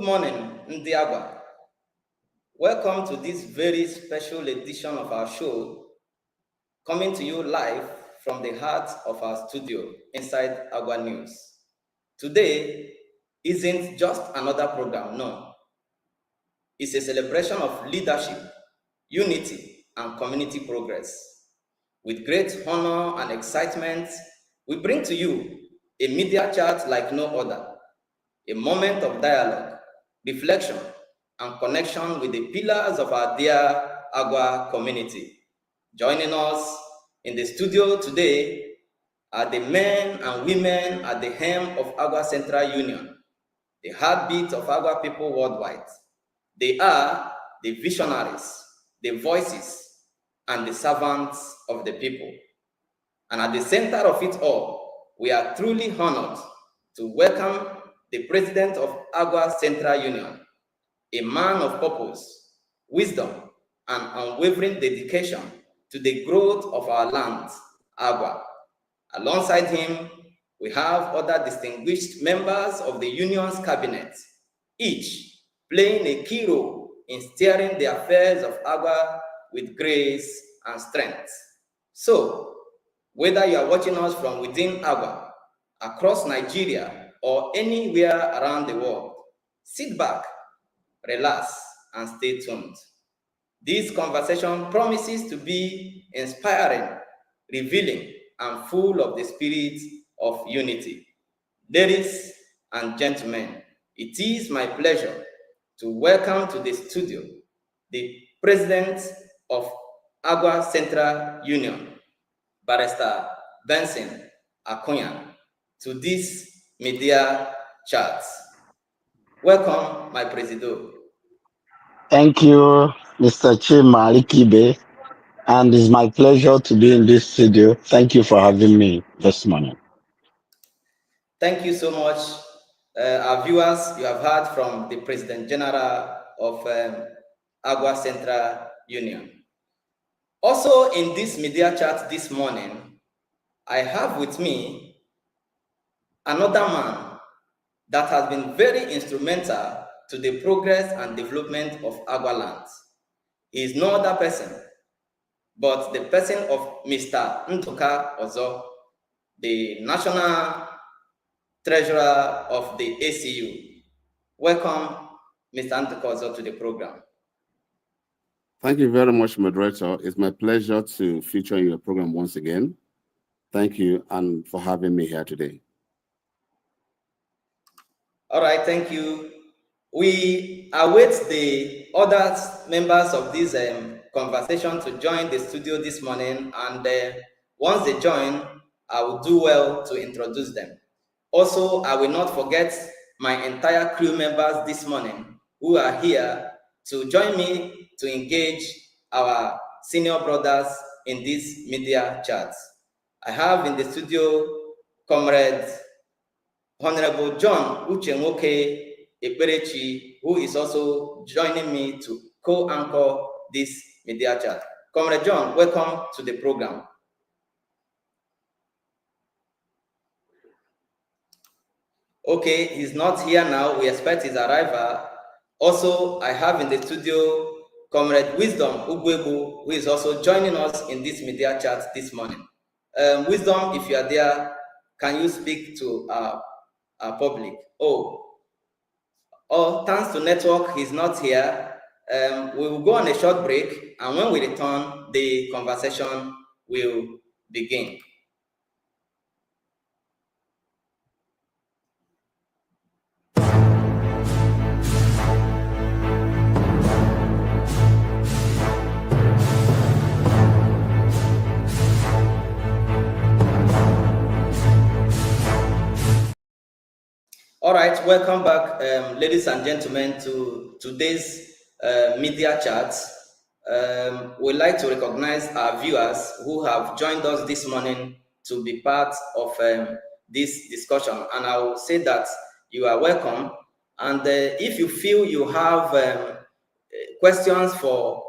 morning, Ndi Agwa. Welcome to this very special edition of our show, coming to you live from the heart of our studio inside Agwa News. Today isn't just another program, no. It's a celebration of leadership, unity, and community progress. With great honor and excitement, we bring to you a media chat like no other, a moment of dialogue, reflection, and connection with the pillars of our dear Agwa community. Joining us in the studio today are the men and women at the helm of Agwa Central Union, the heartbeat of Agwa people worldwide. They are the visionaries, the voices, and the servants of the people. And at the center of it all, we are truly honored to welcome the president of Agwa Central Union, a man of purpose, wisdom, and unwavering dedication to the growth of our land, Agwa. Alongside him, we have other distinguished members of the union's cabinet, each playing a key role in steering the affairs of Agwa with grace and strength. So, whether you are watching us from within Agwa, across Nigeria, or anywhere around the world, sit back, relax, and stay tuned. This conversation promises to be inspiring, revealing, and full of the spirit of unity. Ladies and gentlemen, it is my pleasure to welcome to the studio the president of Agwa Central Union, Barrister Benson Akunya, to this media chat. Welcome, my Presido. Thank you, Mr. Chima Alikibe, and it's my pleasure to be in this studio. Thank you for having me this morning. Thank you so much. Our viewers, you have heard from the President General of Agwa Central Union. Also in this media chat this morning, I have with me another man that has been very instrumental to the progress and development of Agwa land. He is no other person but the person of Mr. Ntoka Ozo, the National Treasurer of the ACU. Welcome, Mr. Ntoka Ozo, to the program. Thank you very much, moderator. It's my pleasure to feature in your program once again. Thank you and for having me here today. All right, thank you. We await the other members of this conversation to join the studio this morning, and once they join, I will do well to introduce them. Also, I will not forget my entire crew members this morning who are here to join me to engage our senior brothers in this media chat. I have in the studio Comrade Honorable John Uchenwoke Eperechi, who is also joining me to co-anchor this media chat. Comrade John, welcome to the program. Okay, he's not here now. We expect his arrival. Also, I have in the studio Comrade Wisdom Ugwebu, who is also joining us in this media chat this morning. Wisdom, if you are there, can you speak to our public? Thanks to network, he's not here. We will go on a short break, and when we return, the conversation will begin. All right, welcome back, ladies and gentlemen, to today's media chat. We'd like to recognize our viewers who have joined us this morning to be part of this discussion. And I will say that you are welcome. And if you feel you have questions for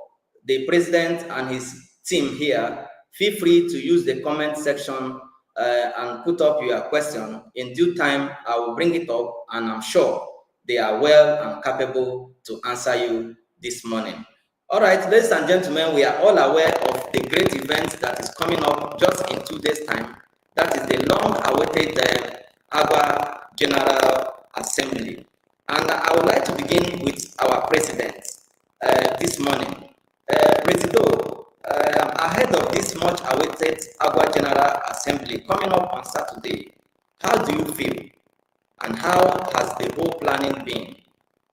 the president and his team here, feel free to use the comment section and put up your question. In due time, I will bring it up, and I'm sure they are well and capable to answer you this morning. All right, ladies and gentlemen, we are all aware of the great event that is coming up just in 2 days' time. That is the long-awaited Agwa General Assembly. And I would like to begin with our president this morning. Presido, ahead of this much-awaited Agwa General Assembly coming up on Saturday, how do you feel? And how has the whole planning been?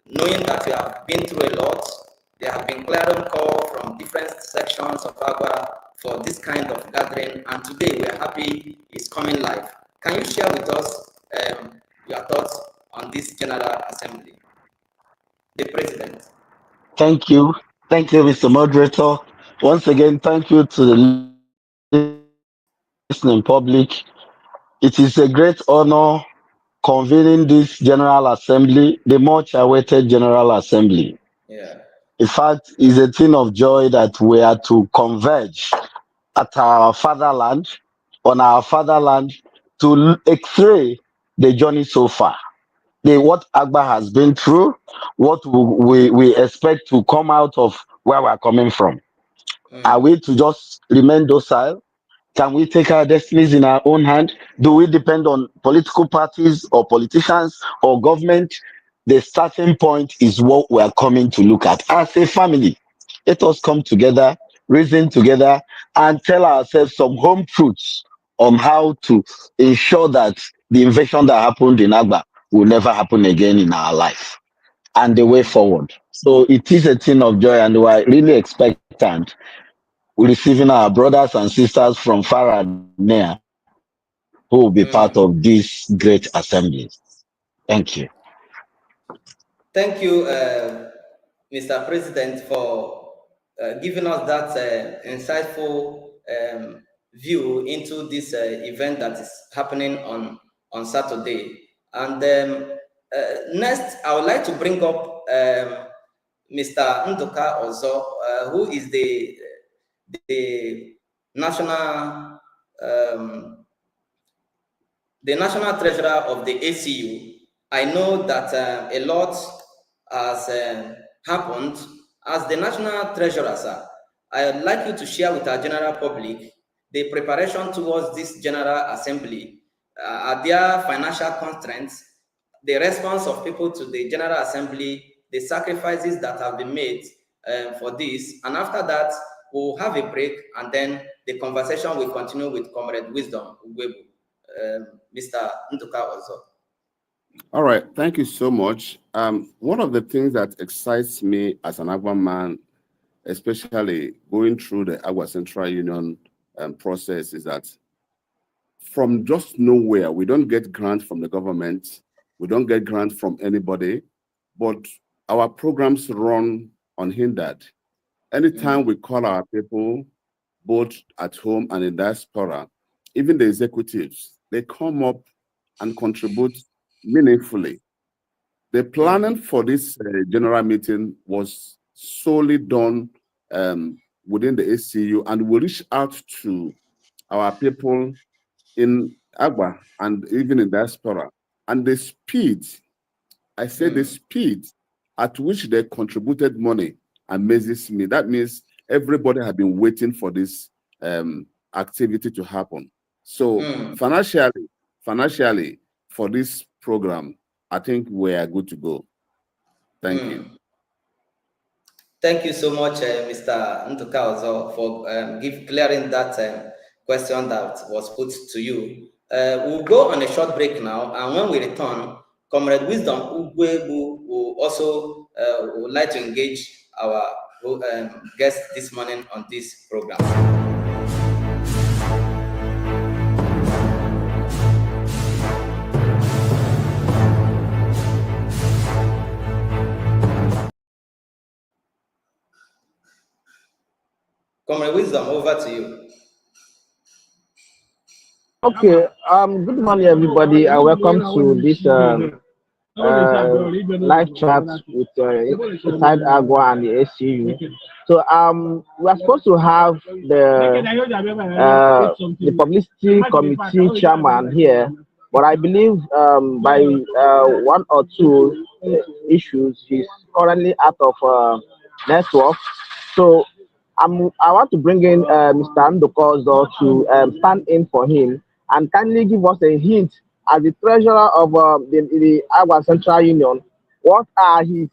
Knowing that you have been through a lot, there have been clarion call from different sections of Agwa for this kind of gathering, and today we are happy it's coming live. Can you share with us your thoughts on this General Assembly? The President. Thank you. Thank you, Mr. Moderator. Once again, thank you to the listening public. It is a great honor convening this General Assembly, the much awaited General Assembly. Yeah. In fact, it's a thing of joy that we are to converge at our fatherland, on our fatherland, to x-ray the journey so far. What Agba has been through, what we expect to come out of where we're coming from. Are we to just remain docile? Can we take our destinies in our own hand? Do we depend on political parties or politicians or government? The starting point is what we are coming to look at as a family. Let us come together, reason together, and tell ourselves some home truths on how to ensure that the invasion that happened in Agba will never happen again in our life and the way forward. So it is a thing of joy, and we are really expectant receiving our brothers and sisters from far and near who will be part of these great assemblies. Thank you. Thank you, Mr. President, for giving us that insightful view into this event that is happening on Saturday. And next, I would like to bring up Mr. Nduka Ozo, who is the national the national treasurer of the ACU. I know that a lot has happened. As the national treasurer, sir, I'd like you to share with our general public the preparation towards this general assembly. Are there financial constraints, the response of people to the general assembly, the sacrifices that have been made for this, and after that, we'll have a break, and then the conversation will continue with Comrade Wisdom Ugwebu. Mr. Nduka also. All right, thank you so much. One of the things that excites me as an Agwa man, especially going through the Agwa Central Union process, is that from just nowhere, we don't get grants from the government, we don't get grants from anybody, but our programs run unhindered. Anytime we call our people, both at home and in diaspora, even the executives, they come up and contribute meaningfully. The planning for this general meeting was solely done within the ACU, and we reached out to our people in Agba and even in diaspora. And the speed, I say the speed at which they contributed money amazes me. That means everybody had been waiting for this activity to happen. So financially, for this program, I think we are good to go. Thank you. Thank you so much, Mr. Nduka Ozo, for clearing that question that was put to you. We'll go on a short break now, and when we return, Comrade Wisdom Ugwebu will also would like to engage our guest this morning on this program. Comrade Wisdom, over to you. Okay. Good morning, everybody. Welcome to this live chat with inside Agwa and the ACU. So we are supposed to have the publicity committee chairman here, But I believe by one or two issues, he's currently out of network. So I want to bring in Mr. Ndokozo to stand in for him and kindly give us a hint as the treasurer of the Agua Central Union. What are his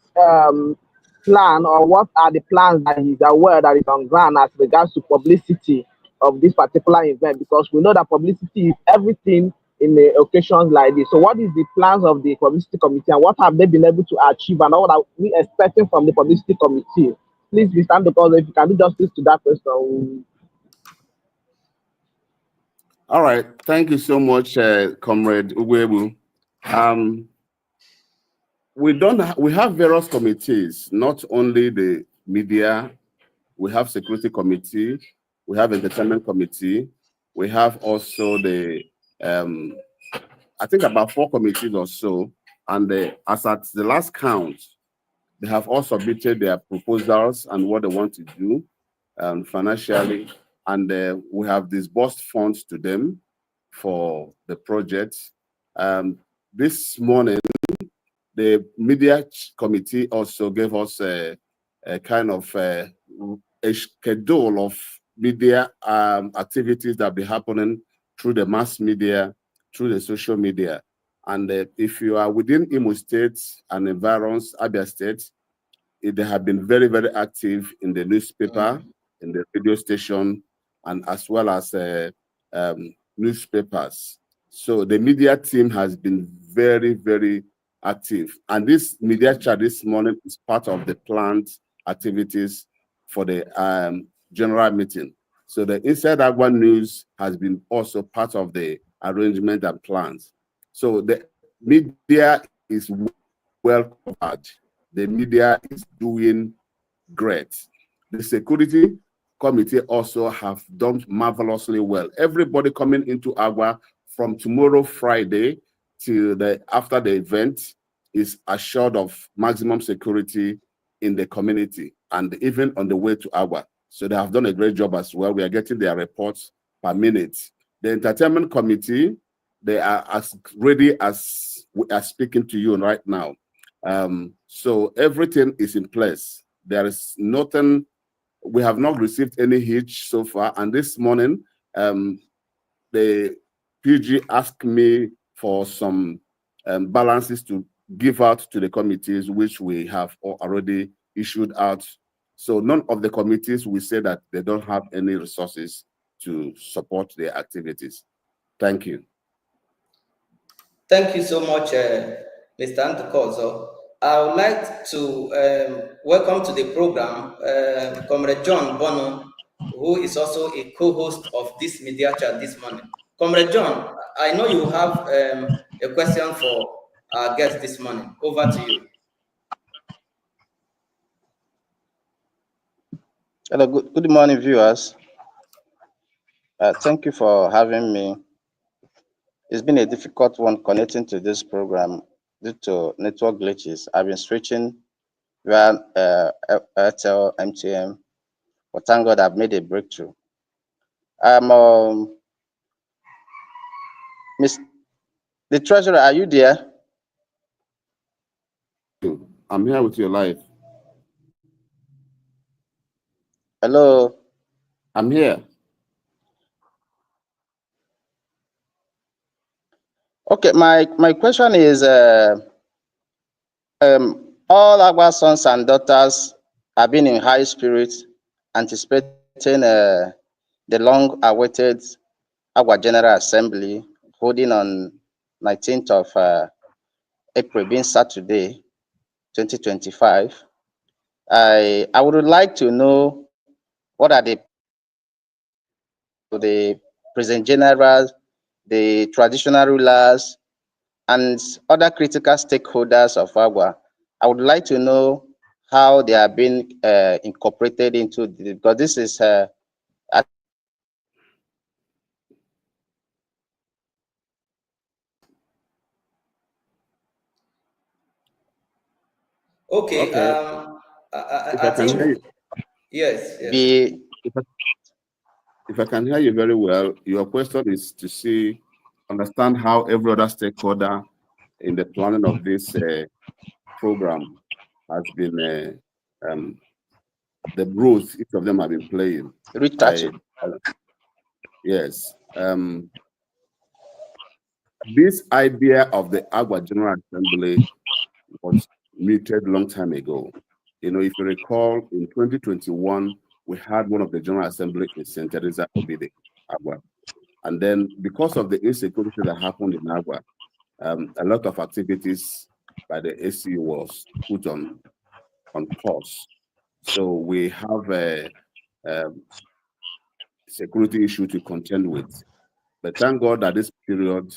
plan, or what are the plans that he's aware that is on ground as regards to publicity of this particular event? Because we know that publicity is everything in the occasions like this. So what is the plans of the publicity committee, and what have they been able to achieve, and what are we expecting from the publicity committee? Please be stand, because if you can do justice to that question. All right. Thank you so much, Comrade Uwebu. We have various committees, not only the media. We have security committee, we have entertainment committee, we have also the I think about 4 committees or so. And as at the last count, they have all submitted their proposals and what they want to do financially, and we have disbursed funds to them for the project. This morning, the media committee also gave us a kind of a schedule of media activities that will be happening through the mass media, through the social media. And if you are within Imo State and environs, Abia State, they have been very, very active in the newspaper, in the radio station, and as well as newspapers. So the media team has been very, very active. And this media chat this morning is part of the planned activities for the general meeting. So the Inside Agwa News has been also part of the arrangement and plans. So the media is well covered. The media is doing great. The security committee also have done marvelously well. Everybody coming into Agwa from tomorrow, Friday, till after the event is assured of maximum security in the community and even on the way to Agwa. So they have done a great job as well. We are getting their reports per minute. The entertainment committee, they are as ready as we are speaking to you right now. So everything is in place. There is nothing, we have not received any hitch so far. And this morning, the PG asked me for some balances to give out to the committees, which we have already issued out. So none of the committees will say that they don't have any resources to support their activities. Thank you. Thank you so much, Mr. Antokozo. I would like to welcome to the program Comrade John Bono, who is also a co-host of this media chat this morning. Comrade John, I know you have a question for our guest this morning. Over to you. Hello, good morning, viewers. Thank you for having me. It's been a difficult one connecting to this program due to network glitches. I've been switching via Airtel, MTN, but thank God I've made a breakthrough. Miss the Treasurer, are you there? I'm here with you live. Hello. I'm here. Okay, my question is, all Agwa sons and daughters have been in high spirits, anticipating the long-awaited Agwa General Assembly holding on 19th of April, being Saturday, 2025. I would like to know what are the President General, the traditional rulers, and other critical stakeholders of Agwa. I would like to know how they are being incorporated into because this is Okay. I think yes. If I can hear you very well, your question is to see understand how every other stakeholder in the planning of this program has been the roles each of them have been playing. Yes. This idea of the Agwa General Assembly was mooted long time ago. You know, if you recall, in 2021, we had one of the General Assembly in St. Teresa Obide, Agwa. And then because of the insecurity that happened in Agwa, a lot of activities by the ACU was put on pause. So we have a security issue to contend with. But thank God that this period,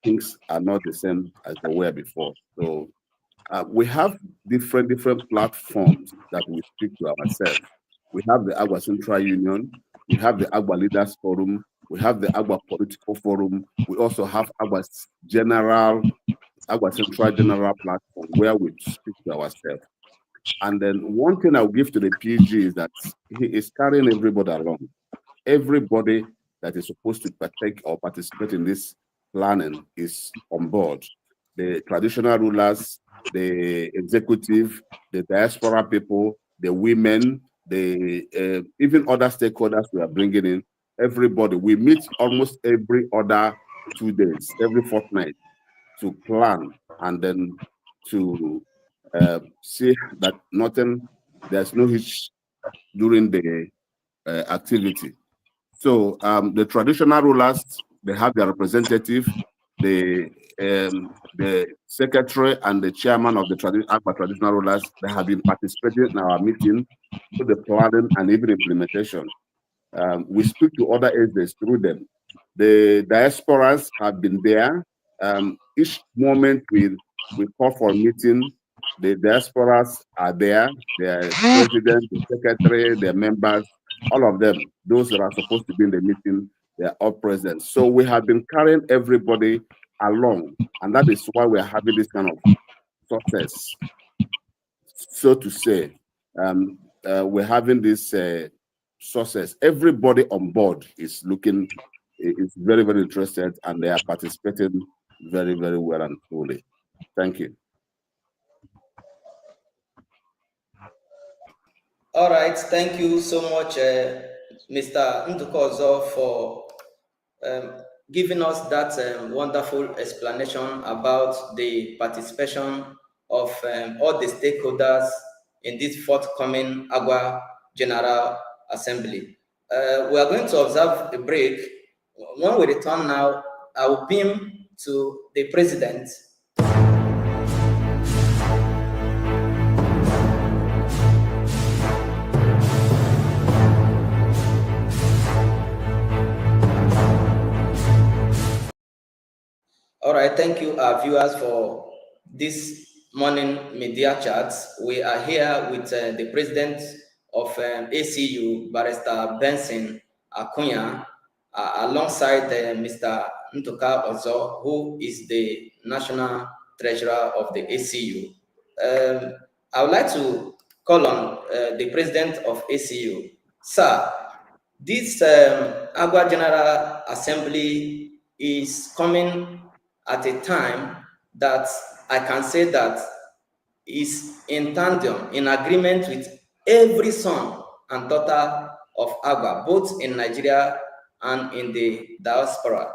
things are not the same as they were before. So we have different platforms that we speak to ourselves. We have the Agwa Central Union, we have the Agwa Leaders Forum, we have the Agwa Political Forum, we also have Agwa Central General Platform where we speak to ourselves. And then one thing I'll give to the PG is that he is carrying everybody along. Everybody that is supposed to partake or participate in this planning is on board. The traditional rulers, the executive, the diaspora people, the women, the even other stakeholders we are bringing in, everybody. We meet almost every other 2 days, every fortnight, to plan and then to see that there's no hitch during the activity. So the traditional rulers, they have their representative, the secretary and the chairman of the traditional rulers, they have been participating in our meeting, with the planning and even implementation. We speak to other agents through them. The diasporas have been there. Each moment we call for a meeting, the diasporas are there, the president, the secretary, the members, all of them, those that are supposed to be in the meeting, they are all present. So we have been carrying everybody along, and that is why we're having this kind of success, so to say. We're having this success. Everybody on board is very, very interested, and they are participating very, very well and fully. Thank you. All right, thank you so much, Mr. Ndukozo, for giving us that wonderful explanation about the participation of all the stakeholders in this forthcoming Agwa General Assembly. We are going to observe a break. When we return now, I will beam to the president. All right, thank you, our viewers, for this morning media chats. We are here with the president of ACU, Barrister Benson Akunya, alongside Mr. Ntoka Ozo, who is the national treasurer of the ACU. I would like to call on the president of ACU. Sir, this Agwa General Assembly is coming at a time that I can say that is in tandem, in agreement with every son and daughter of Agwa, both in Nigeria and in the diaspora.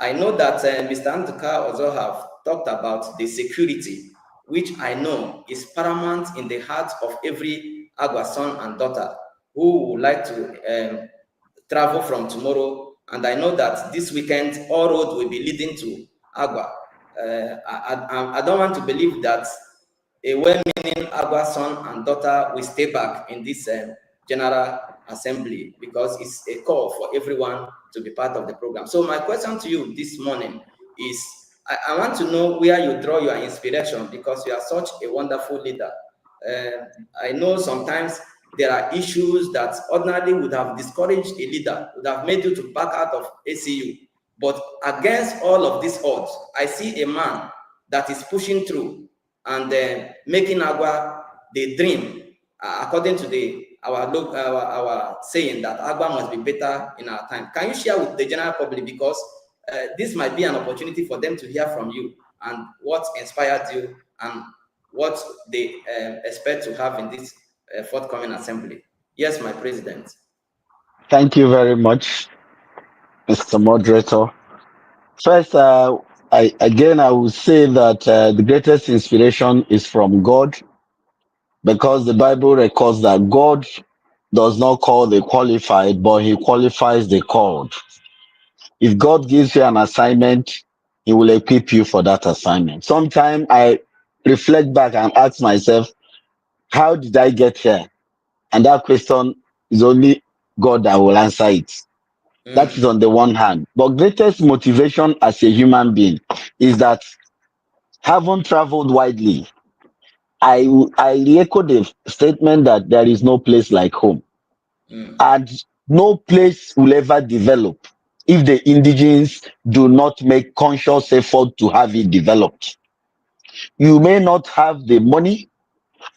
I know that Mr. Nduka also have talked about the security, which I know is paramount in the heart of every Agwa son and daughter who would like to travel from tomorrow. And I know that this weekend, all roads will be leading to Agwa. I don't want to believe that a well-meaning Agwa son and daughter will stay back in this General Assembly, because it's a call for everyone to be part of the program. So my question to you this morning is, I want to know where you draw your inspiration, because you are such a wonderful leader. I know sometimes there are issues that ordinarily would have discouraged a leader, would have made you to back out of ACU. But against all of these odds, I see a man that is pushing through and making Agwa the dream, according to our saying that Agwa must be better in our time. Can you share with the general public, because this might be an opportunity for them to hear from you and what inspired you and what they expect to have in this forthcoming assembly. Yes, my president. Thank you very much, Mr. Moderator. First, I will say that the greatest inspiration is from God, because the Bible records that God does not call the qualified, but he qualifies the called. If God gives you an assignment, he will equip you for that assignment. Sometimes I reflect back and ask myself, how did I get here? And that question is only God that will answer it. That is on the one hand. But greatest motivation as a human being is that, having traveled widely, I echo the statement that there is no place like home. And no place will ever develop if the indigenes do not make conscious effort to have it developed. You may not have the money,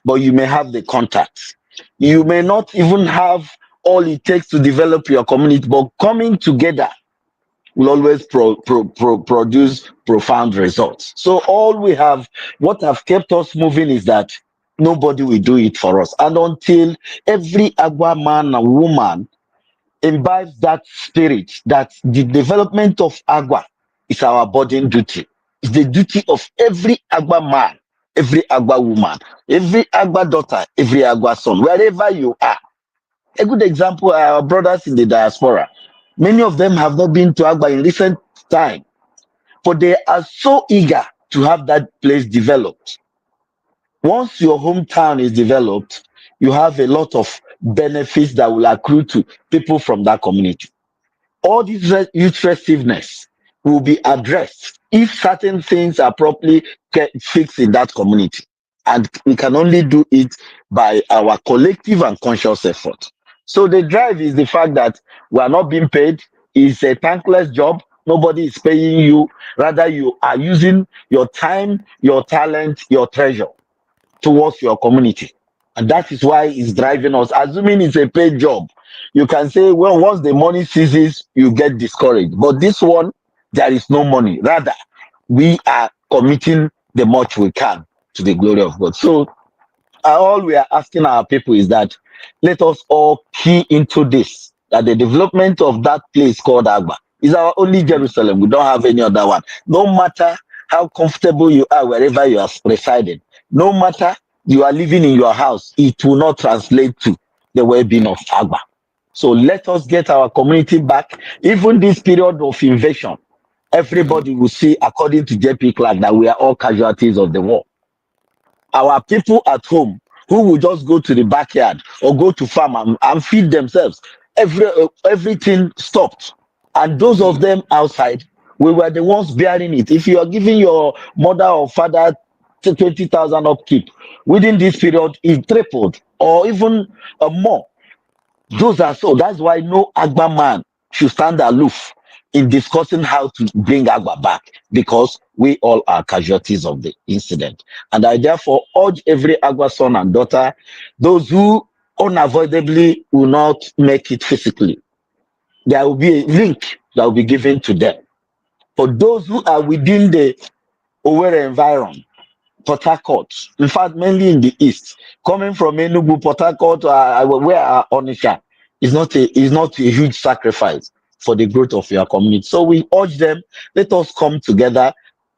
but you may have the contacts. You may not even have all it takes to develop your community, but coming together will always produce profound results. So all we have, what have kept us moving, is that nobody will do it for us. And until every Agwa man and woman imbibes that spirit, that the development of Agwa is our burden duty. It's the duty of every Agwa man, every Agwa woman, every Agwa daughter, every Agwa son, wherever you are. A good example are our brothers in the diaspora. Many of them have not been to Agba in recent time, but they are so eager to have that place developed. Once your hometown is developed, you have a lot of benefits that will accrue to people from that community. All this youth restiveness will be addressed if certain things are properly fixed in that community. And we can only do it by our collective and conscious effort. So the drive is the fact that we are not being paid. It's a thankless job. Nobody is paying you. Rather, you are using your time, your talent, your treasure towards your community. And that is why it's driving us. Assuming it's a paid job, you can say, well, once the money ceases, you get discouraged. But this one, there is no money. Rather, we are committing the much we can to the glory of God. So all we are asking our people is that, let us all key into this, that the development of that place called Agba is our only Jerusalem. We don't have any other one. No matter how comfortable you are wherever you are residing, no matter you are living in your house, it will not translate to the well-being of Agba. So let us get our community back. Even this period of invasion, everybody will see, according to JP Clark, that we are all casualties of the war. Our people at home who will just go to the backyard or go to farm and feed themselves, everything stopped. And those of them outside, we were the ones bearing it. If you are giving your mother or father 20,000 upkeep, within this period, it tripled or even more. Those are so. That's why no Agba man should stand aloof in discussing how to bring Agba back, because we all are casualties of the incident. And I therefore urge every Agba son and daughter, those who unavoidably will not make it physically, there will be a link that will be given to them. For those who are within the Owerri environment, Port Harcourt, in fact, mainly in the east, coming from Enugu, Port Harcourt, where Onisha is not a huge sacrifice for the growth of your community. So we urge them, let us come together,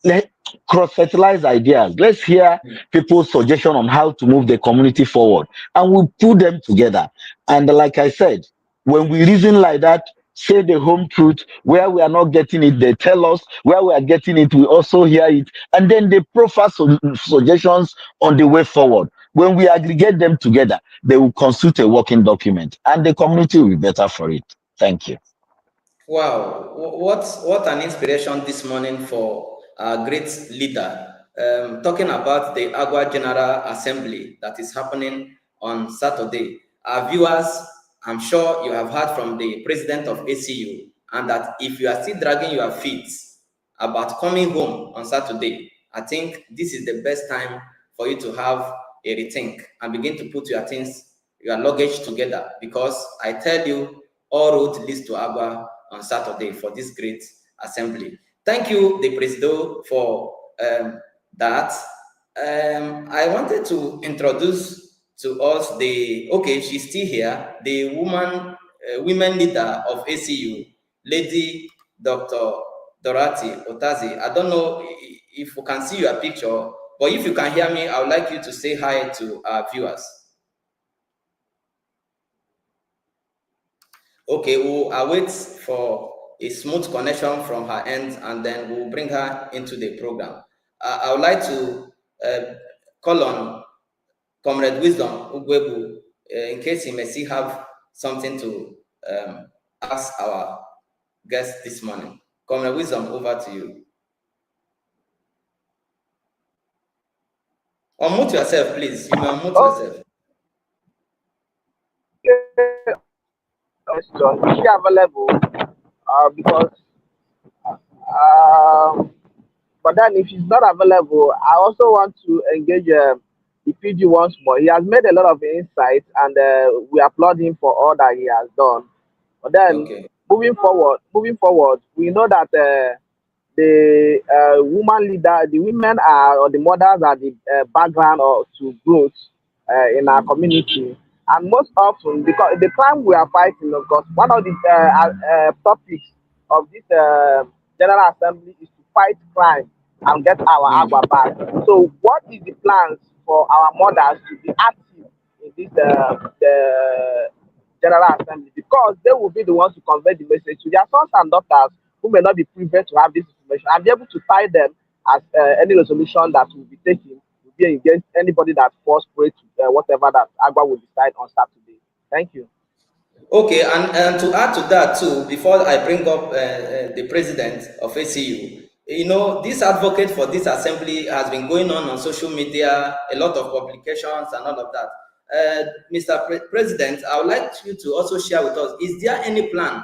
let cross-fertilize ideas. Let's hear people's suggestion on how to move the community forward, and we'll put them together. And like I said, when we reason like that, say the home truth, where we are not getting it, they tell us. Where we are getting it, we also hear it. And then they proffer suggestions on the way forward. When we aggregate them together, they will constitute a working document, and the community will be better for it. Thank you. Wow, what an inspiration this morning for our great leader. Talking about the Agwa General Assembly that is happening on Saturday. Our viewers, I'm sure you have heard from the president of ACU, and that if you are still dragging your feet about coming home on Saturday, I think this is the best time for you to have a rethink and begin to put your things, your luggage together, because I tell you, all roads leads to Agua on Saturday for this great Assembly. Thank you, the Presido, for that. I wanted to introduce to us she's still here, the women leader of ACU, Lady Dr. Dorothy Otazi. I don't know if you can see your picture, but if you can hear me, I would like you to say hi to our viewers. Okay, we'll await for a smooth connection from her end, and then we'll bring her into the program. I would like to call on Comrade Wisdom Ugwebu in case he may still have something to ask our guest this morning. Comrade Wisdom, over to you. Unmute yourself, please. You may unmute yourself. Question is she available? Because but then if she's not available, I also want to engage the PG once more. He has made a lot of insights, and we applaud him for all that he has done. But then moving forward, we know that the woman leader, the women are, or the mothers are the background to growth in our community. And most often, because the crime we are fighting, of course, one of the topics of this General Assembly is to fight crime and get our Agwa back. So, what is the plans for our mothers to be active in this the General Assembly? Because they will be the ones to convey the message to their sons and daughters who may not be privy to have this information, and be able to tie them as any resolution that will be taken will be against anybody that falls prey to whatever that Agwa will decide on Saturday. Thank you. Okay, and to add to that too, before I bring up the president of ACU, you know, this advocate for this assembly has been going on social media, a lot of publications and all of that. Mr. President, I would like you to also share with us, is there any plan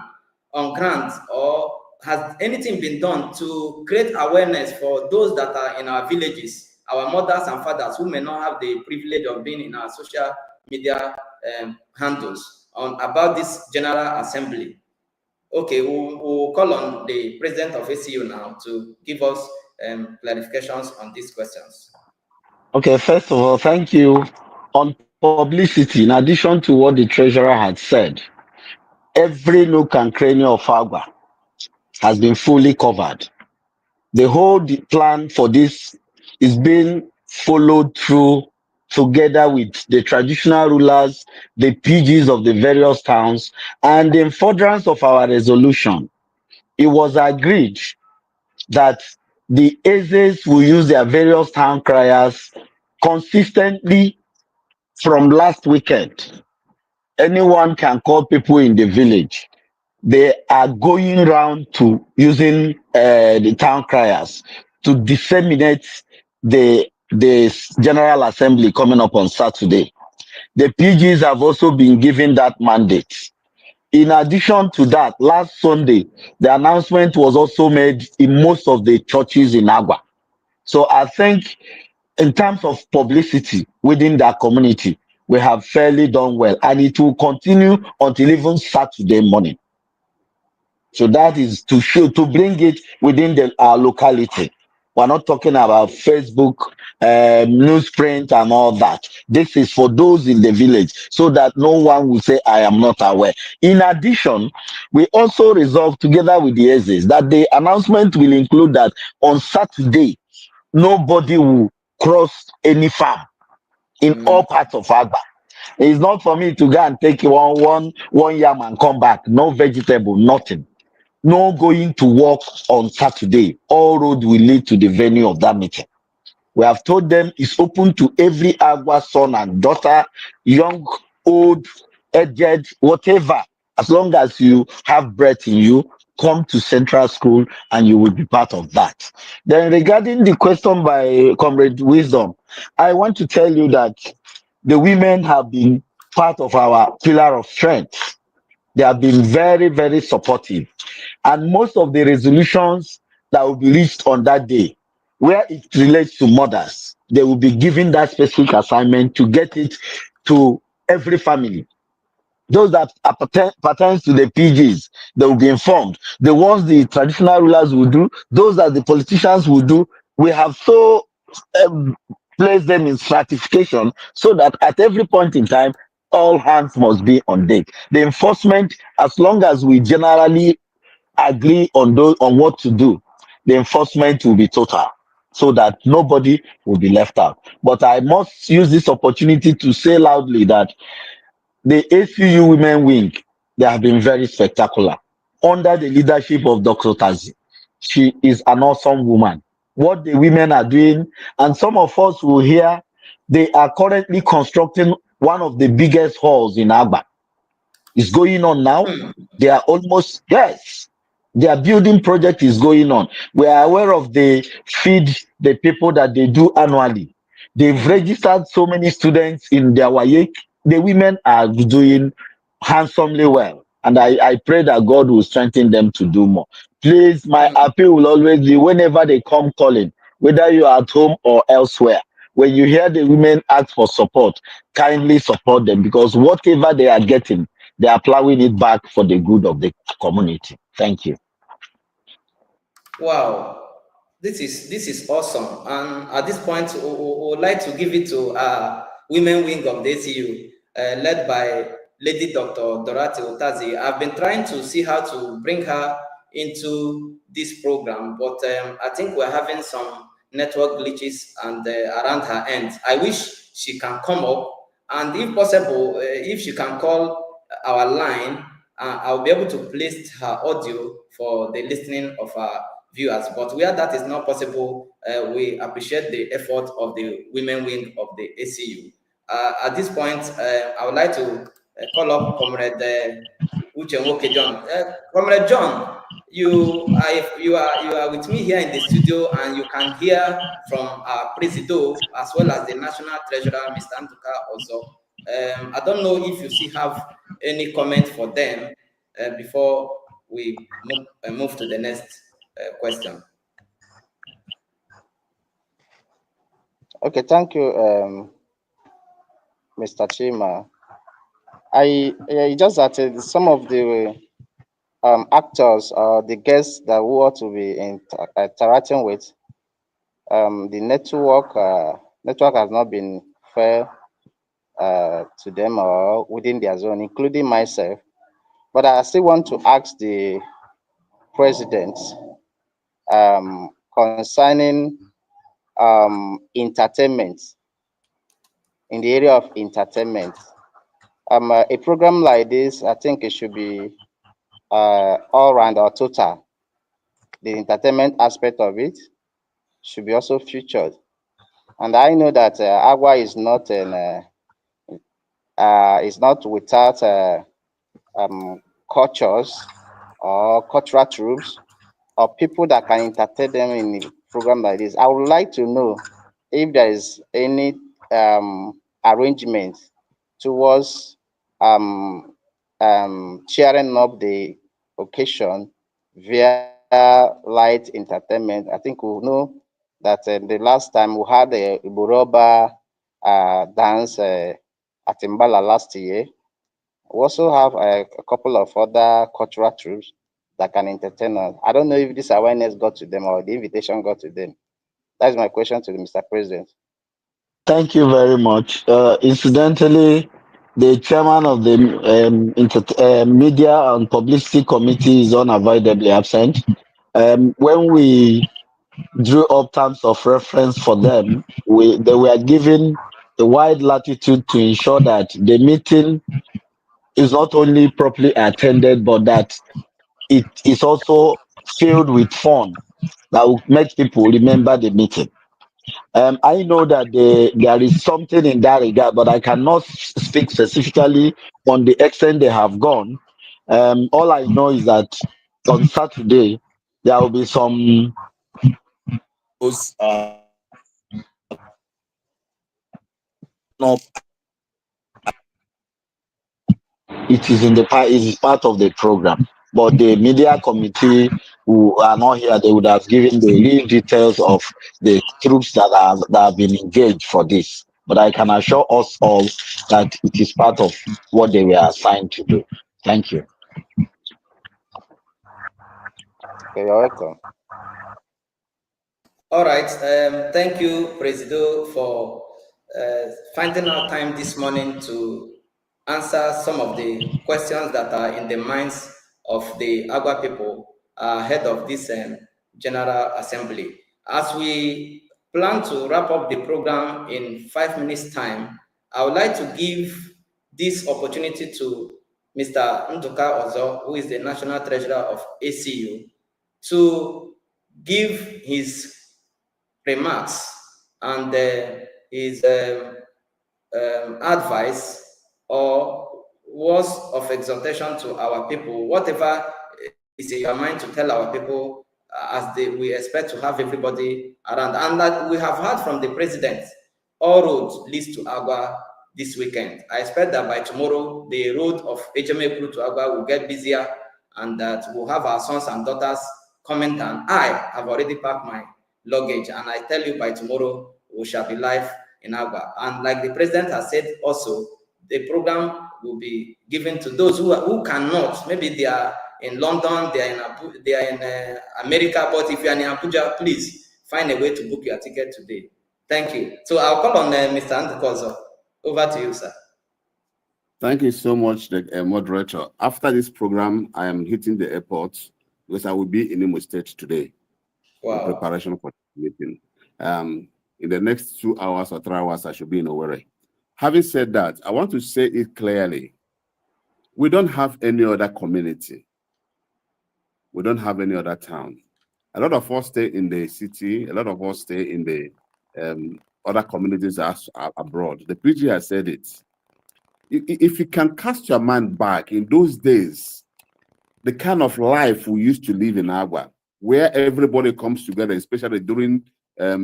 on grants, or has anything been done to create awareness for those that are in our villages, our mothers and fathers who may not have the privilege of being in our social media handles about this General Assembly? Okay, we'll call on the president of ACU now to give us clarifications on these questions. Okay, first of all, thank you. On publicity, in addition to what the treasurer had said, every nook and cranny of Agwa has been fully covered. The whole plan for this is being followed through together with the traditional rulers, the PGs of the various towns, and in furtherance of our resolution, it was agreed that the Ezes will use their various town criers consistently from last weekend. Anyone can call people in the village. They are going around to using the town criers to disseminate the General Assembly coming up on Saturday. The PGs have also been given that mandate. In addition to that, last Sunday, the announcement was also made in most of the churches in Agwa. So I think in terms of publicity within that community, we have fairly done well, and it will continue until even Saturday morning. So that is to show, to bring it within our locality. We're not talking about Facebook, newsprint and all that. This is for those in the village so that no one will say, I am not aware. In addition, we also resolved together with the Ezes that the announcement will include that on Saturday, nobody will cross any farm in all parts of Agba. It's not for me to go and take one yam and come back. No vegetable, nothing. No going to work on Saturday. All road will lead to the venue of that meeting. We have told them it's open to every Agua son and daughter, young, old, aged, whatever. As long as you have breath in you, come to Central School and you will be part of that. Then regarding the question by Comrade Wisdom, I want to tell you that the women have been part of our pillar of strength. They have been very, very supportive. And most of the resolutions that will be reached on that day, where it relates to mothers, they will be given that specific assignment to get it to every family. Those that pertains to the PGs, they will be informed. The ones the traditional rulers will do, those that the politicians will do, we have so um, placed them in stratification so that at every point in time, all hands must be on deck. The enforcement, as long as we generally agree on those on what to do, the enforcement will be total so that nobody will be left out. But I must use this opportunity to say loudly that the ACU Women Wing, they have been very spectacular under the leadership of Dr. Tazi. She is an awesome woman. What the women are doing, and some of us will hear, they are currently constructing one of the biggest halls in Agba. It's going on now. They are almost, yes, their building project is going on. We are aware of the feed the people that they do annually. They've registered so many students in their WAEC. The women are doing handsomely well. And I pray that God will strengthen them to do more. Please, my appeal will always be whenever they come calling, whether you are at home or elsewhere, when you hear the women ask for support, kindly support them because whatever they are getting, they are plowing it back for the good of the community. Thank you. Wow, this is awesome. And at this point, we would like to give it to women wing of the ACU, led by Lady Dr. Dorothy Otazi. I've been trying to see how to bring her into this program, but I think we're having some network glitches and around her end. I wish she can come up, and if possible, if she can call our line, I'll be able to place her audio for the listening of our viewers. But where that is not possible, we appreciate the effort of the women wing of the ACU. At this point, I would like to call up Comrade Uche Nwoke John. Comrade John, you are with me here in the studio, and you can hear from our Presido as well as the National Treasurer, Mr. Anduka, also. I don't know if you still have any comment for them before we move to the next question. Okay, thank you, Mr. Chima. I just that some of the actors or the guests that we ought to be interacting with, the network has not been fair to them or within their zone, including myself. But I still want to ask the president concerning entertainment, in the area of entertainment. A program like this, I think it should be all round or total. The entertainment aspect of it should be also featured. And I know that Agwa is not without cultures or cultural troops or people that can entertain them in a program like this. I would like to know if there is any arrangement towards cheering up the occasion via light entertainment. I think we know that the last time we had the Buroba dance at Imbala last year. We also have a couple of other cultural troops that can entertain us. I don't know if this awareness got to them or the invitation got to them. That's my question to the Mr. President. Thank you very much. Incidentally, the chairman of the Media and Publicity Committee is unavoidably absent. When we drew up terms of reference for them, they were given a wide latitude to ensure that the meeting is not only properly attended, but that it is also filled with fun that will make people remember the meeting. I know that there is something in that regard, but I cannot speak specifically on the extent they have gone. All I know is that on Saturday there will be some. It is it is part of the program, but the media committee who are not here, they would have given the real details of the troops that have been engaged for this. but I can assure us all that it is part of what they were assigned to do. Thank you. Okay, you're welcome. All right. Thank you, Presido, for finding out time this morning to answer some of the questions that are in the minds of the Agwa people ahead of this General Assembly. As we plan to wrap up the program in 5 minutes' time, I would like to give this opportunity to Mr. Nduka Ozo, who is the National Treasurer of ACU, to give his remarks and his advice or words of exhortation to our people, whatever is in your mind to tell our people, we expect to have everybody around. And that we have heard from the president, all roads leads to Agwa this weekend. I expect that by tomorrow, the road of HMA to Agwa will get busier and that we'll have our sons and daughters coming down. I have already packed my luggage, and I tell you by tomorrow we shall be live in Agwa. And like the president has said also, the program will be given to those who cannot. Maybe they are in London, they are in America, but if you are in Abuja, please find a way to book your ticket today. Thank you. So I'll call on Mr. Andukozo. Over to you, sir. Thank you so much, the moderator. After this program, I am hitting the airport because I will be in Imo State today. Wow. In preparation for the meeting. In the next 2 hours or 3 hours, I should be in Owerri. Having said that, I want to say it clearly. We don't have any other community. We don't have any other town. A lot of us stay in the city. A lot of us stay in the other communities abroad. The PG has said it. If you can cast your mind back in those days, the kind of life we used to live in Agwa, where everybody comes together, especially during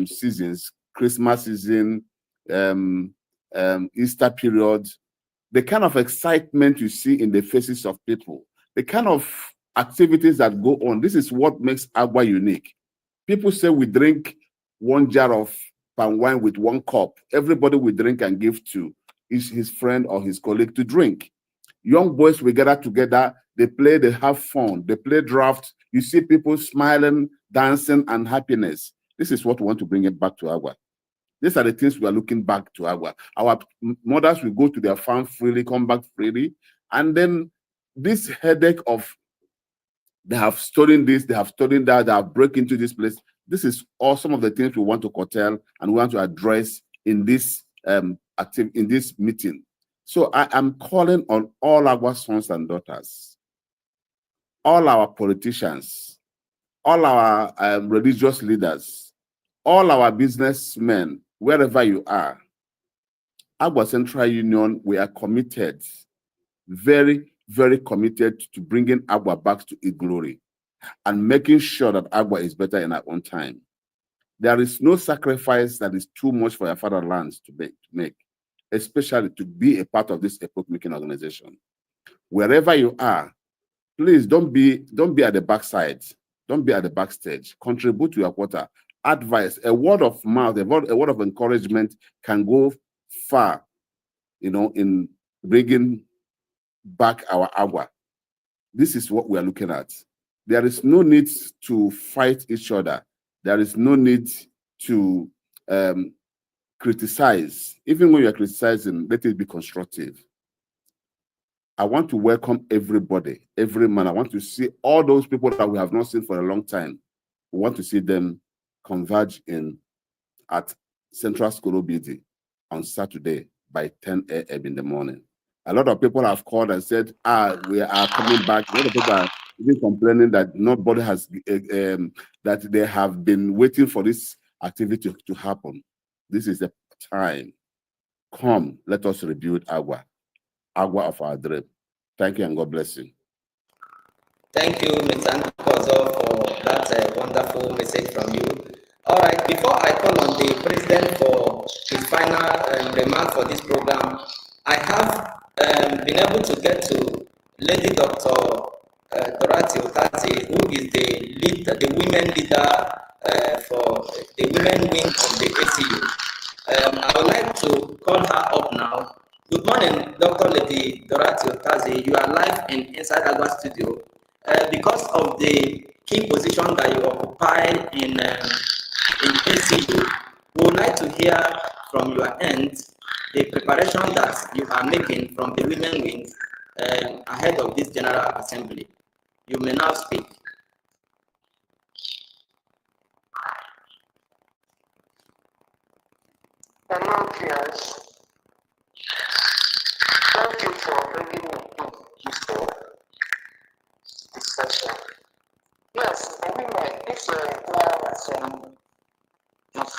seasons, Christmas season, Easter period, the kind of excitement you see in the faces of people, the kind of activities that go on, this is what makes Agwa unique. People say we drink 1 jar of palm wine with 1 cup. Everybody will drink and give to his friend or his colleague to drink. Young boys will gather together, they play, they have fun, they play draft. You see people smiling, dancing, and happiness. This is what we want to bring it back to Agwa. These are the things we are looking back to Agwa. Our mothers will go to their farm freely, come back freely, and then this headache of they have stolen this, they have stolen that, they have broken into this place. This is all some of the things we want to curtail and we want to address in this in this meeting. So I am calling on all our sons and daughters, all our politicians, all our religious leaders, all our businessmen, wherever you are. Agwa Central Union, we are committed, very, very committed to bringing Agwa back to its glory and making sure that Agwa is better in our own time. There is no sacrifice that is too much for your fatherland to make, especially to be a part of this epoch-making organization. Wherever you are, please don't be at the backside. Don't be at the backstage. Contribute to your quota. Advice, a word of mouth, a word of encouragement can go far, in bringing back our Agwa. This is what we are looking at. There is no need to fight each other. There is no need to criticize. Even when you are criticizing, let it be constructive. I want to welcome everybody, every man. I want to see all those people that we have not seen for a long time. We want to see them converge at Central School BD on Saturday by 10 a.m. in the morning. A lot of people have called and said, we are coming back. A lot of people are even complaining that nobody has, that they have been waiting for this activity to happen. This is the time. Come, let us rebuild Agwa of our dream. Thank you and God bless you. Thank you, Mr. Nkozo, for that wonderful message from you. All right, before I call on the president for his final remark for this program, I have been able to get to Lady Dr. Dorothy Otati, who is the women leader for the women wing of the ACU. I would like to call her up now. Good morning, Dr. Lady Dorothy Otazi. You are live in Inside Agwa Studio. Because of the key position that you occupy in ACU, we would like to hear from your end the preparation that you are making from the women wings ahead of this General Assembly. You may now speak. Hello, viewers. Thank you for bringing me in this discussion. Yes, I mean, this General Assembly is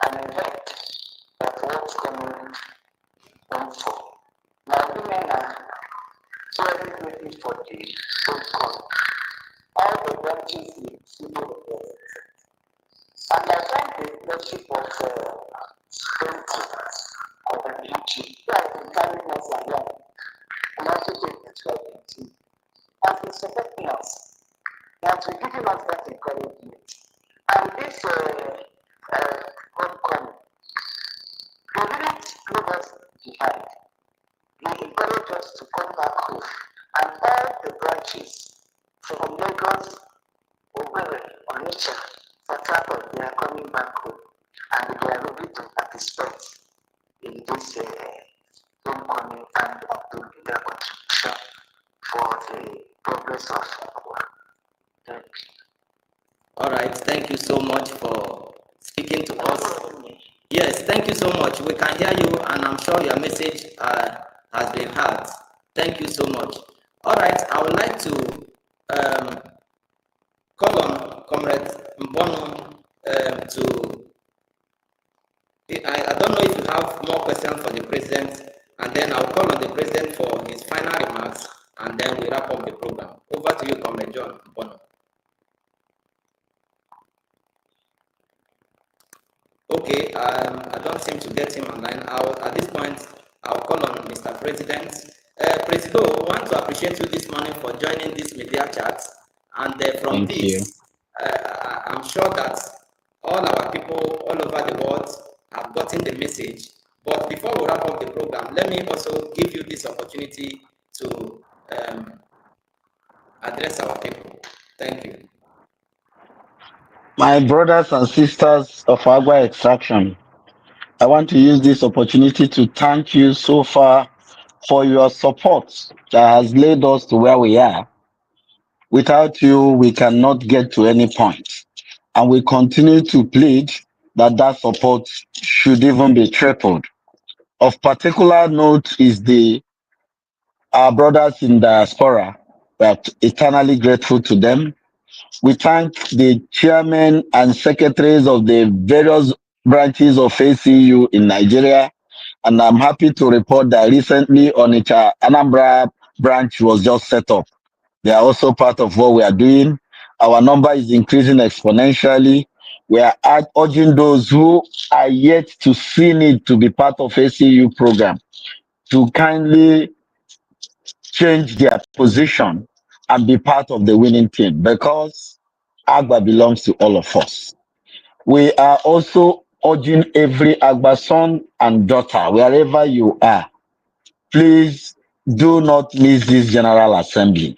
an event that what's coming on for. Now, women are very ready for the outcome. All the branches in civil affairs. And I find the leadership of strength of the leadership. They have been carrying us along. And also take the 12 has been supporting us. They have been giving us that encouragement. And this homecoming, they didn't leave us behind. They encouraged us to come back home. And all the branches from Lagos, Owerri, Onitsha, Fatako, they are coming back home. And they are ready to participate in this homecoming and to give their contribution for the progress of our country. All right, thank you so much for speaking to us. Yes, thank you so much. We can hear you, and I'm sure your message has been heard. Thank you so much. All right, I would like to call on Comrade Mbono to. I don't know if you have more questions for the president, and then I'll call on the president for his final remarks, and then we wrap up the program. Over to you, Comrade John Mbono. Okay, I don't seem to get him online. At this point, I'll call on Mr. President. Presido, I want to appreciate you this morning for joining this media chat. And from Thank you. this, I'm sure that all our people all over the world have gotten the message. But before we wrap up the program, let me also give you this opportunity to address our people. Thank you. My brothers and sisters of Agua Extraction, I want to use this opportunity to thank you so far for your support that has led us to where we are. Without you, we cannot get to any point. And we continue to plead that that support should even be tripled. Of particular note is our brothers in diaspora. We are eternally grateful to them. We thank the chairmen and secretaries of the various branches of ACU in Nigeria. And I'm happy to report that recently Onitsha Anambra branch was just set up. They are also part of what we are doing. Our number is increasing exponentially. We are urging those who are yet to see need to be part of ACU program to kindly change their position and be part of the winning team because Agba belongs to all of us. We are also urging every Agba son and daughter, wherever you are, please do not miss this General Assembly.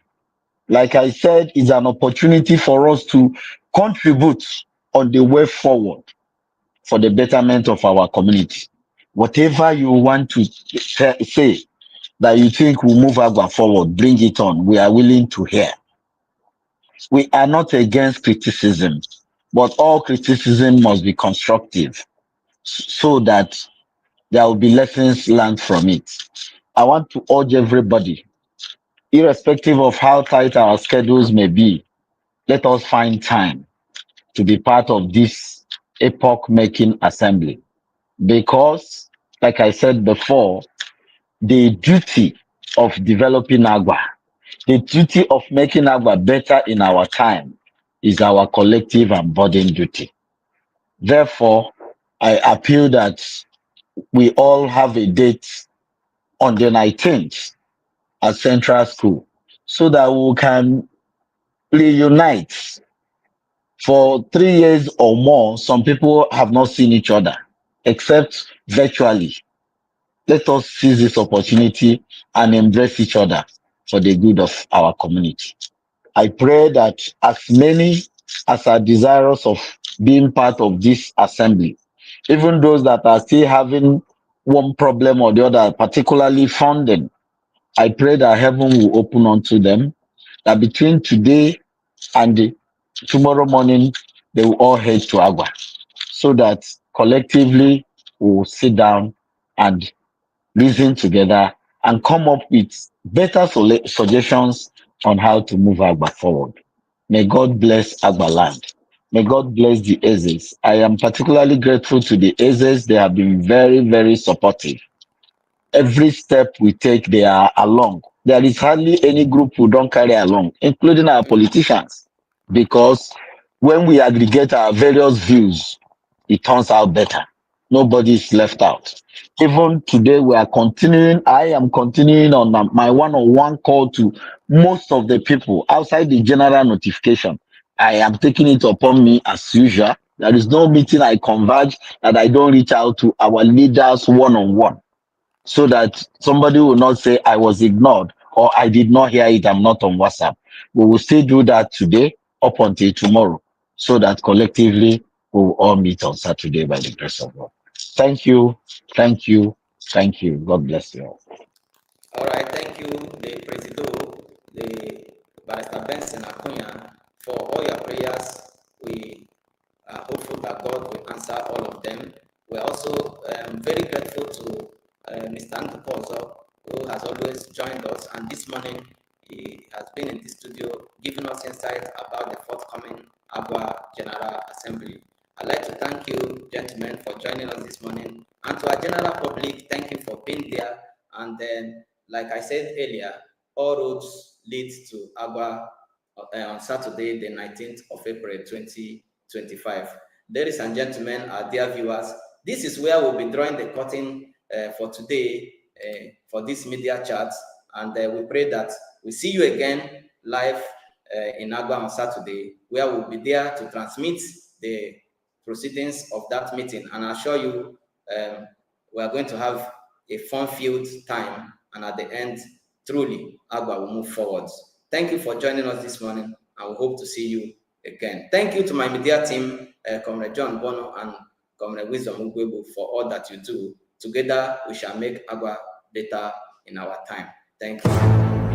Like I said, it's an opportunity for us to contribute on the way forward for the betterment of our community. Whatever you want to say that you think will move Agua forward, bring it on. We are willing to hear. We are not against criticism, but all criticism must be constructive so that there will be lessons learned from it. I want to urge everybody, irrespective of how tight our schedules may be, let us find time to be part of this epoch-making assembly. Because, like I said before, the duty of developing Agua, the duty of making Agua better in our time is our collective and burden duty. Therefore, I appeal that we all have a date on the 19th at Central School so that we can reunite. For 3 years or more, some people have not seen each other. except virtually. Let us seize this opportunity and embrace each other for the good of our community. I pray that as many as are desirous of being part of this assembly, even those that are still having one problem or the other, particularly funding, I pray that heaven will open unto them, that between today and tomorrow morning, they will all head to Agua, so that collectively we will sit down and reason together and come up with better suggestions on how to move Agba forward. May God bless Agba land. May God bless the Ezes. I am particularly grateful to the Ezes. They have been very, very supportive. Every step we take, they are along. There is hardly any group who don't carry along, including our politicians, because when we aggregate our various views, it turns out better. Nobody is left out. Even today, we are continuing. I am continuing on my one-on-one call to most of the people outside the general notification. I am taking it upon me as usual. There is no meeting I converge that I don't reach out to our leaders one-on-one, so that somebody will not say I was ignored or I did not hear it, I'm not on WhatsApp. We will still do that today up until tomorrow, so that collectively we will all meet on Saturday by the grace of God. Thank you, thank you, thank you. God bless you all. All right, thank you, the Presido, the Barrister Benson Akunya, for all your prayers. We are hopeful that God will answer all of them. We're also very grateful to Mr. Antupozo, who has always joined us, and this morning he has been in the studio giving us insight about the forthcoming Agwa General Assembly. I'd like to thank you, gentlemen, for joining us this morning, and to our general public, thank you for being there. And then, like I said earlier, all roads lead to Agwa on Saturday, the 19th of April, 2025. Ladies and gentlemen, our dear viewers, this is where we'll be drawing the curtain for today for this media chat, and we pray that we see you again live in Agua on Saturday, where we'll be there to transmit the proceedings of that meeting, and I assure you we are going to have a fun-filled time, and at the end, truly, Agua will move forward. Thank you for joining us this morning, and we hope to see you again. Thank you to my media team, Comrade John Bono and Comrade Wisdom Ugwebu, for all that you do. Together, we shall make Agua better in our time. Thank you.